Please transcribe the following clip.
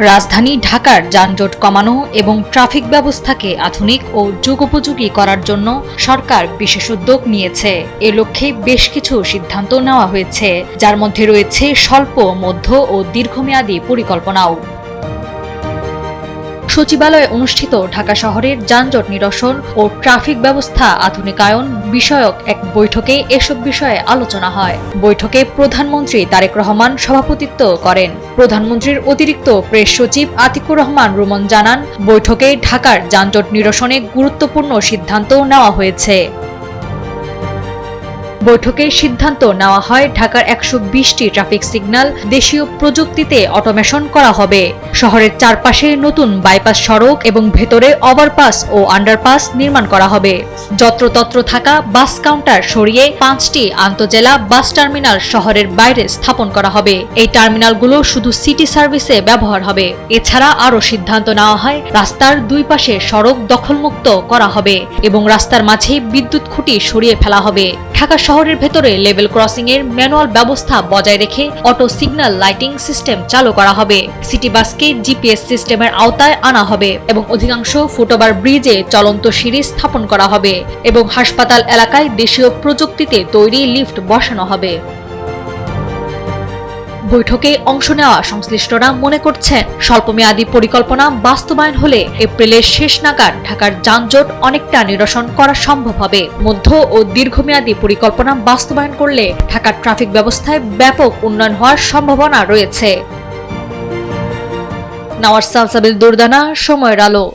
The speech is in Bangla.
রাজধানী ঢাকার যানজট কমানো এবং ট্রাফিক ব্যবস্থাকে আধুনিক ও যুগোপযোগী করার জন্য সরকার বিশেষ উদ্যোগ নিয়েছে। এ লক্ষ্যে বেশ কিছু সিদ্ধান্ত নেওয়া হয়েছে, যার মধ্যে রয়েছে স্বল্প, মধ্য ও দীর্ঘমেয়াদী পরিকল্পনাও। সচিবালয়ে অনুষ্ঠিত ঢাকা শহরের যানজট নিরসন ও ট্রাফিক ব্যবস্থা আধুনিকায়ন বিষয়ক এক বৈঠকে এসব বিষয়ে আলোচনা হয়। বৈঠকে প্রধানমন্ত্রী তারেক রহমান সভাপতিত্ব করেন। প্রধানমন্ত্রীর অতিরিক্ত প্রেস সচিব আতিকুর রহমান রুমন জানান, বৈঠকে ঢাকার যানজট নিরসনে গুরুত্বপূর্ণ সিদ্ধান্ত নেওয়া হয়েছে। বৈঠকে সিদ্ধান্ত নেওয়া হয় ঢাকার ১২০টি ট্রাফিক সিগন্যাল দেশীয় প্রযুক্তিতে অটোমেশন করা হবে। শহরের চারপাশে নতুন বাইপাস সড়ক এবং ভেতরে ওভারপাস ও আন্ডারপাস নির্মাণ করা হবে। যত্রতত্র থাকা বাস কাউন্টার সরিয়ে 5টি আন্তজেলা বাস টার্মিনাল শহরের বাইরে স্থাপন করা হবে। এই টার্মিনালগুলো শুধু সিটি সার্ভিসে ব্যবহার হবে। এছাড়া আরও সিদ্ধান্ত নেওয়া হয় রাস্তার দুই পাশে সড়ক দখলমুক্ত করা হবে এবং রাস্তার মাঝে বিদ্যুৎ খুঁটি সরিয়ে ফেলা হবে। ঢাকা শহরের ভেতরে লেভেল ক্রসিং এর ম্যানুয়াল ব্যবস্থা বজায় রেখে অটো সিগন্যাল লাইটিং সিস্টেম চালু করা হবে। সিটি বাসকে জিপিএস সিস্টেমের আওতায় আনা হবে এবং অধিকাংশ ফুটওভার ব্রিজে চলন্ত সিঁড়ি স্থাপন করা হবে এবং হাসপাতাল এলাকায় দেশীয় প্রযুক্তিতে তৈরি লিফট বসানো হবে। বৈঠকে অংশ নেওয়া সংশ্লিষ্টরা মনে করছেন, স্বল্পমেয়াদী পরিকল্পনা বাস্তবায়ন হলে এপ্রিলের শেষ নাগাদ ঢাকার যানজট অনেকটা নিরসন করা সম্ভব হবে। মধ্য ও দীর্ঘমেয়াদী পরিকল্পনা বাস্তবায়ন করলে ঢাকার ট্রাফিক ব্যবস্থায় ব্যাপক উন্নয়ন হওয়ার সম্ভাবনা রয়েছে। নাওয়ার সালসাবিল দুরদানা, সময়ের আলো।